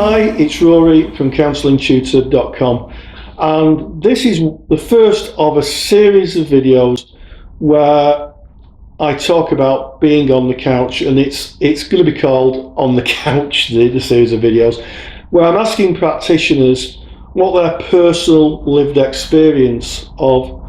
Hi, it's Rory from counsellingtutor.com, and this is the first of a series of videos where I talk about being on the couch, and it's going to be called On the Couch, the series of videos, where I'm asking practitioners what their personal lived experience of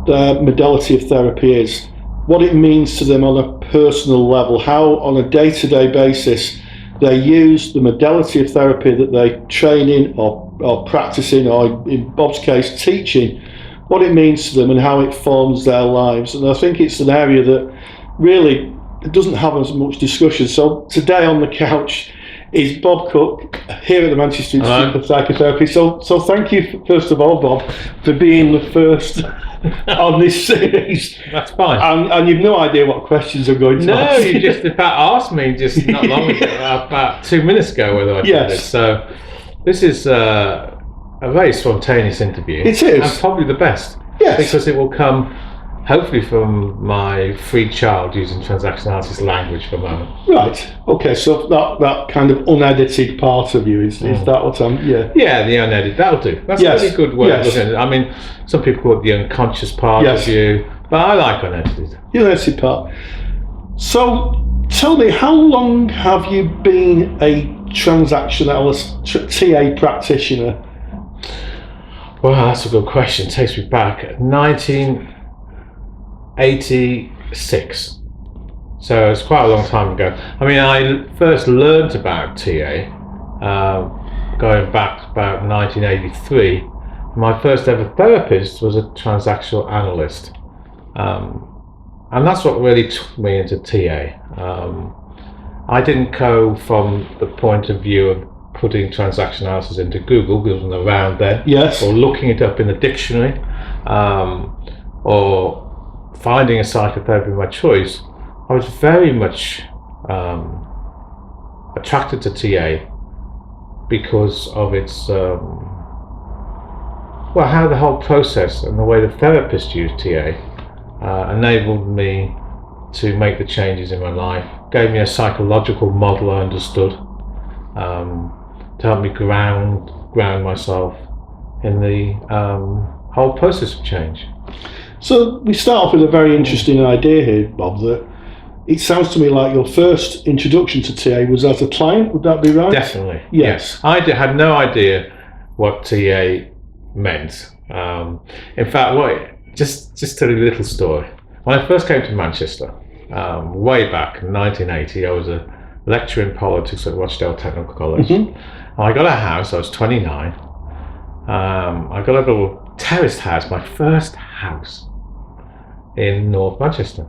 their modality of therapy is, what it means to them on a personal level, how on a day-to-day basis they use the modality of therapy that they train in or practicing, or in Bob's case, teaching, what it means to them and how it forms their lives. And I think it's an area that really doesn't have as much discussion. So today on the couch is Bob Cooke here at the Manchester Institute of Psychotherapy. So thank you, first of all, Bob, for being the first on this series. That's fine. And you've no idea what questions I'm going to ask. No, you just in fact asked me just not long ago, about 2 minutes ago, whether I did this. So this is a very spontaneous interview. It is. And probably the best. Yes. Because it will come hopefully from my free child using transactional analysis language for a moment. Right. Okay. So that kind of unedited part of you is that what I'm? Yeah. Yeah, the unedited. That'll do. That's a really good word. Yes. I mean, some people call it the unconscious part of you, but I like unedited. The unedited part. So tell me, how long have you been a transactionalist TA practitioner? Well, that's a good question. It takes me back 1986. So it's quite a long time ago. I mean, I first learned about TA going back about 1983. My first ever therapist was a transactional analyst. And that's what really took me into TA. I didn't go from the point of view of putting transactional analysis into Google, because it wasn't around then, or looking it up in the dictionary, or finding a psychotherapy of my choice. I was very much attracted to TA because of its, how the whole process and the way the therapist used TA enabled me to make the changes in my life, gave me a psychological model I understood, to help me ground myself in the whole process of change. So we start off with a very interesting idea here, Bob, that it sounds to me like your first introduction to TA was as a client. Would that be right? Definitely. Yes. I had no idea what TA meant. In fact, just tell you a little story. When I first came to Manchester, way back in 1980, I was a lecturer in politics at Rochdale Technical College. Mm-hmm. I got a house. I was 29. I got a little terraced house, my first house in North Manchester,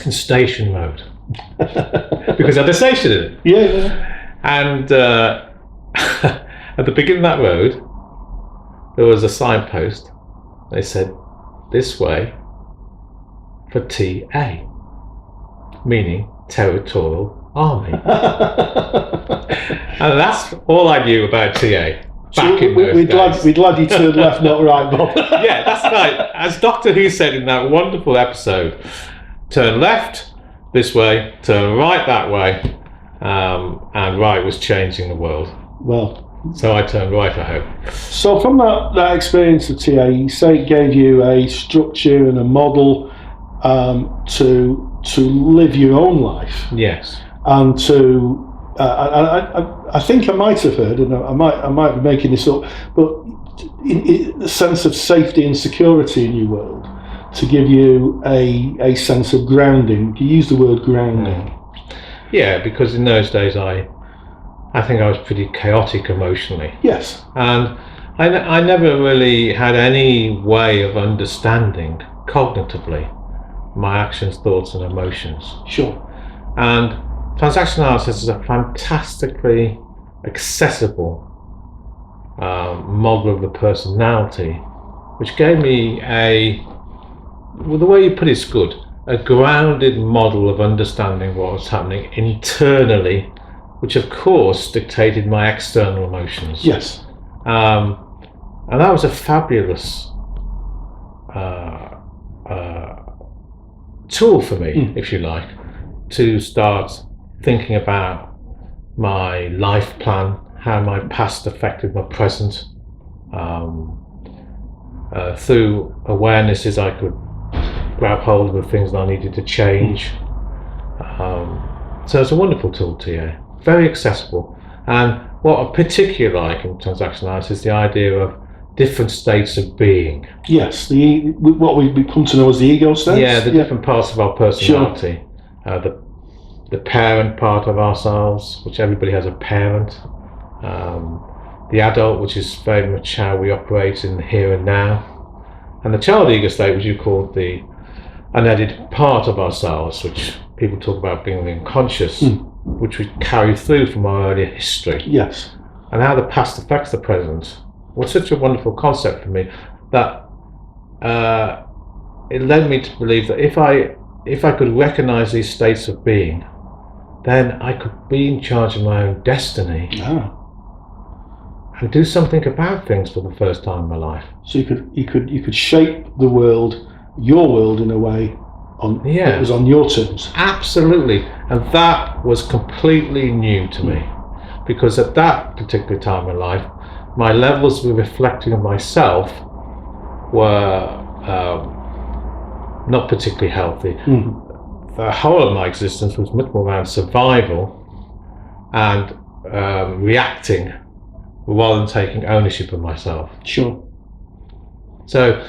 in Station Road, because I had a station in it. Yeah. And at the beginning of that road, there was a signpost. They said, "This way for TA," meaning Territorial Army. And that's all I knew about TA. We're glad you turned left, not right, Bob. Yeah, that's right. As Doctor Who said in that wonderful episode, turn left this way, turn right that way, and right was changing the world. Well, so I turned right, I hope. So from that experience of TA, you say it gave you a structure and a model to live your own life. Yes. And to I think I might have heard, and I might be making this up, but a sense of safety and security in your world, to give you a sense of grounding. You use the word grounding. Yeah, because in those days I think I was pretty chaotic emotionally. Yes. And I never really had any way of understanding cognitively my actions, thoughts and emotions. Sure. And transactional analysis is a fantastically accessible model of the personality, which gave me the way you put it's good, a grounded model of understanding what was happening internally, which of course dictated my external emotions. Yes. And that was a fabulous tool for me, if you like, to start thinking about my life plan, how my past affected my present. Through awarenesses, I could grab hold of the things that I needed to change. So it's a wonderful tool, TA, very accessible. And what I particularly like in transactional analysis is the idea of different states of being. Yes, what we've come to know as the ego states. Yeah, the different parts of our personality. Sure. The parent part of ourselves, which everybody has a parent. The adult, which is very much how we operate in the here and now. And the child ego state, which you call the unedited part of ourselves, which people talk about being unconscious, which we carry through from our earlier history. Yes. And how the past affects the present was such a wonderful concept for me that it led me to believe that if I could recognize these states of being, then I could be in charge of my own destiny and do something about things for the first time in my life. So you could shape the world, your world, in a way that was on your terms. Absolutely, and that was completely new to me, because at that particular time in life, my levels of reflecting of myself were not particularly healthy. The whole of my existence was much more around survival and reacting rather than taking ownership of myself. Sure. So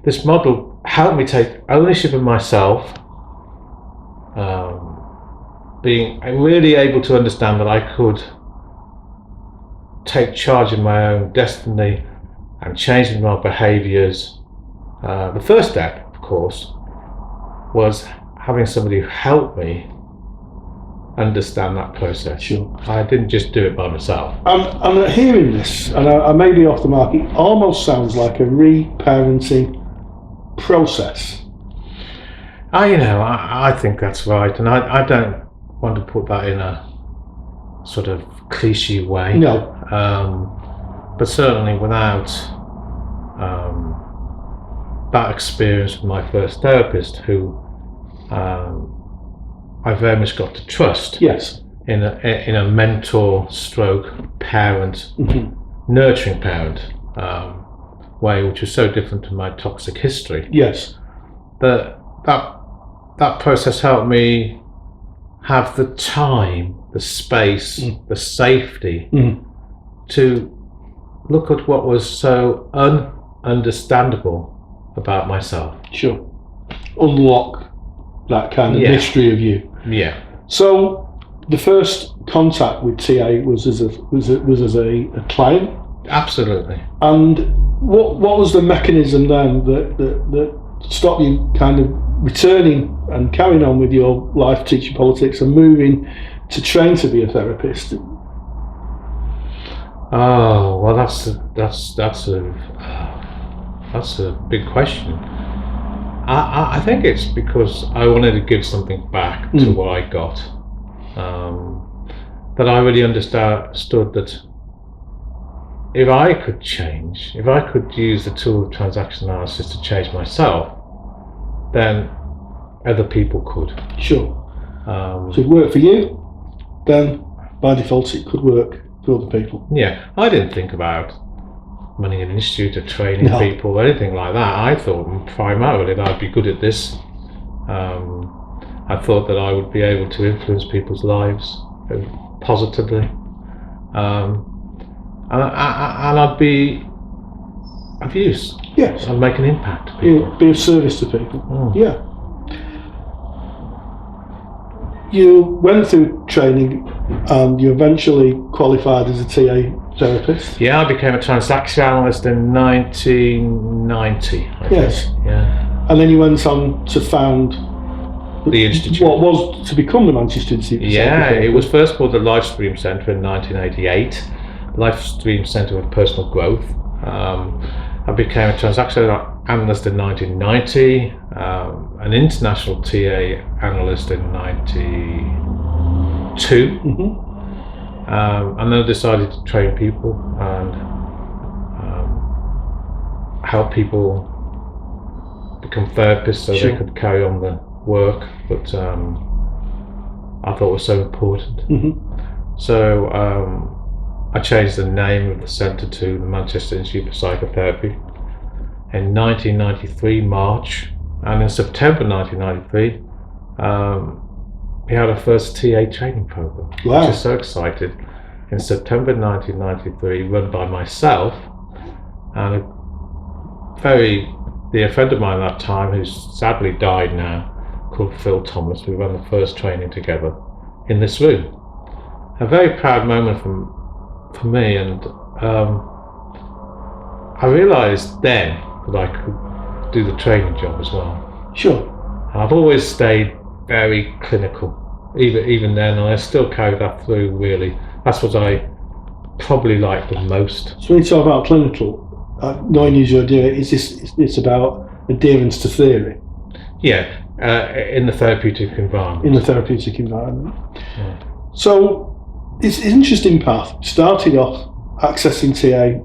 this model helped me take ownership of myself, being really able to understand that I could take charge of my own destiny and changing my behaviours. The first step, of course, was having somebody help me understand that process. Sure. I didn't just do it by myself. I'm hearing this, and I may be off the mark, it almost sounds like a reparenting process. I think that's right, and I don't want to put that in a sort of cliche way. No. But certainly without that experience with my first therapist, who I very much got to trust. Yes. In a mentor stroke parent, nurturing parent way, which was so different to my toxic history. Yes. That process helped me have the time, the space, the safety to look at what was so ununderstandable about myself. Sure. Unlock that kind of mystery of you. Yeah. So the first contact with TA was as a client. Absolutely. And what was the mechanism then that stopped you kind of returning and carrying on with your life teaching politics and moving to train to be a therapist? Oh well, that's a big question. I think it's because I wanted to give something back to what I got. That I really understood that if I could change, if I could use the tool of transactional analysis to change myself, then other people could. Sure. So if it worked for you, then by default it could work for other people. Yeah, I didn't think about running an institute or training people or anything like that. I thought primarily that I'd be good at this. I thought that I would be able to influence people's lives positively, and I'd be of use. Yes. I'd make an impact to people. Be of service to people. Yeah. You went through training and you eventually qualified as a TA therapist. Yeah, I became a transactional analyst in 1990. Yes. Yeah. And then you went on to found the institute. What was to become the Manchester Institute? Yeah, it was first called the Lifestream Centre in 1988. Lifestream Centre of Personal Growth. I became a transactional analyst in 1990, an international TA analyst in 92, and then I decided to train people and help people become therapists so they could carry on the work that I thought was so important. So I changed the name of the centre to the Manchester Institute for Psychotherapy in 1993 March, and in September 1993 we had our first TA training program, Wow. which is so excited. In September 1993, run by myself and a very dear friend of mine at that time, who's sadly died now, called Phil Thomas. We ran the first training together in this room. A very proud moment for me, and I realised then that I could do the training job as well. Sure. I've always stayed very clinical, even then, and I still carry that through. Really, that's what I probably like the most. So when you talk about clinical, knowing as your idea, it's about adherence to theory? Yeah, in the therapeutic environment. In the therapeutic environment. Yeah. So it's an interesting path. Started off accessing TA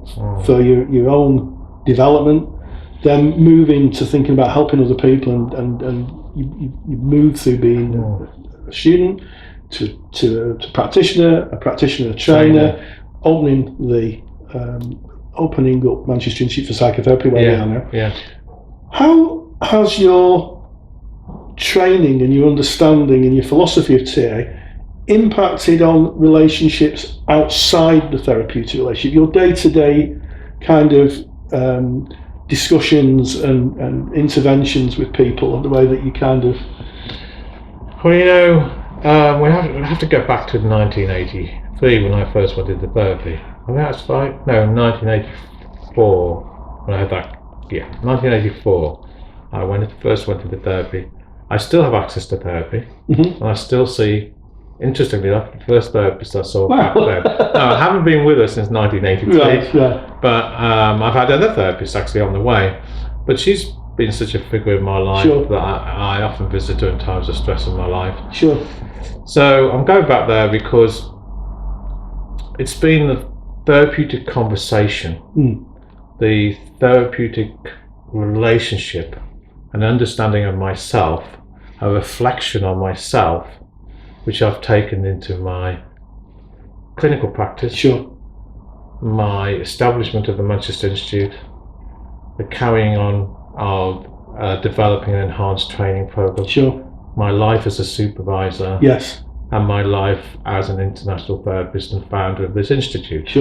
for your own development, then moving to thinking about helping other people, and you move through being a student to a practitioner, a trainer, opening up Manchester Institute for Psychotherapy where we are now. Yeah. How has your training and your understanding and your philosophy of TA impacted on relationships outside the therapeutic relationship, your day-to-day kind of discussions and interventions with people, and the way that you kind of... Well, we have to go back to 1983 when I first went into therapy. I think that's right. No, 1984 when I had that. Yeah, 1984. I first went into therapy. I still have access to therapy, and I still see. Interestingly enough, the first therapist I saw back then. No, I haven't been with her since 1983, right. But I've had other therapists actually on the way. But she's been such a figure in my life that I often visit her in times of stress in my life. Sure. So I'm going back there because it's been the therapeutic conversation, the therapeutic relationship, an understanding of myself, a reflection on myself, which I've taken into my clinical practice, my establishment of the Manchester Institute, the carrying on of developing an enhanced training program, my life as a supervisor, and my life as an international therapist and founder of this institute.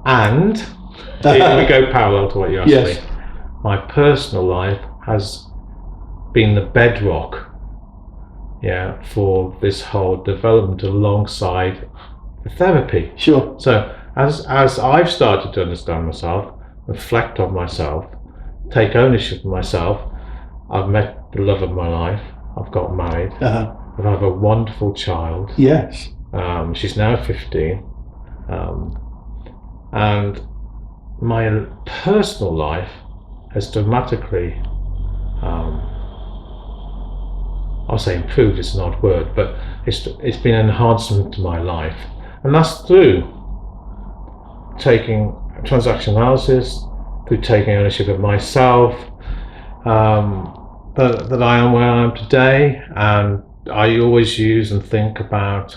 And here we go parallel to what you asked me. My personal life has been the bedrock for this whole development alongside the therapy. So as I've started to understand myself, reflect on myself, take ownership of myself, I've met the love of my life, I've got married, I have a wonderful child. She's now 15, and my personal life has dramatically I'll say improved, it's an odd word, but it's been an enhancement to my life, and that's through taking transactional analysis, through taking ownership of myself, that I am where I am today. And I always use and think about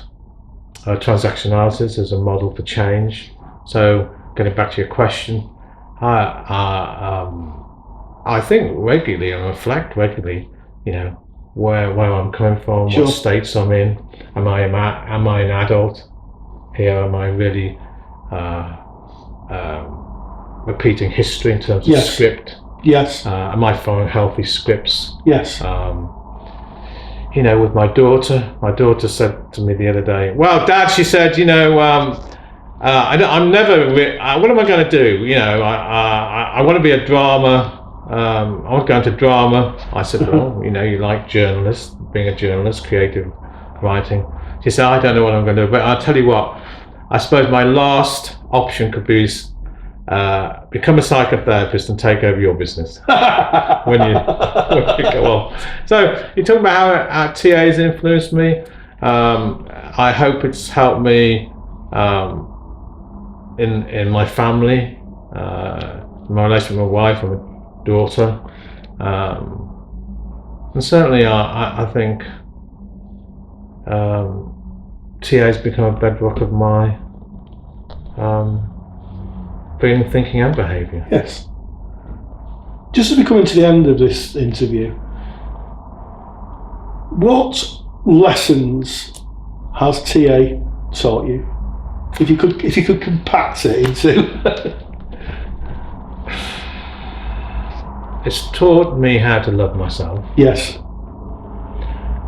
transactional analysis as a model for change. So getting back to your question, I think regularly and reflect regularly, where I'm coming from, what states I'm in. Am I an adult here? Am I really repeating history in terms of script? Am I following healthy scripts? With my daughter said to me the other day, well, Dad, she said, I'm never. What am I going to do? I want to be a drama. I want to go into drama. I said, well, you like being a journalist, creative writing. She said, I don't know what I'm going to do, but I'll tell you what. I suppose my last option could be become a psychotherapist and take over your business when you go off. So you talk about how TA has influenced me. I hope it's helped me in my family, my relationship with my wife and my daughter, and certainly I think TA has become a bedrock of my feeling, thinking and behaviour. Yes. Just as we come to the end of this interview, what lessons has TA taught you? If you could compact it into It's taught me how to love myself, yes.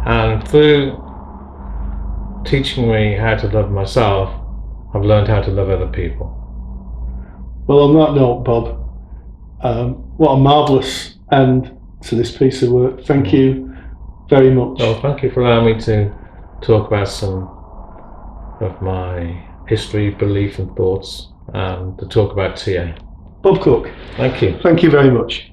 and through teaching me how to love myself, I've learned how to love other people. Well, on that note, Bob, what a marvellous end to this piece of work. Thank you very much. Well, thank you for allowing me to talk about some of my history, belief and thoughts, and to talk about TA. Bob Cooke, Thank you. thank you very much.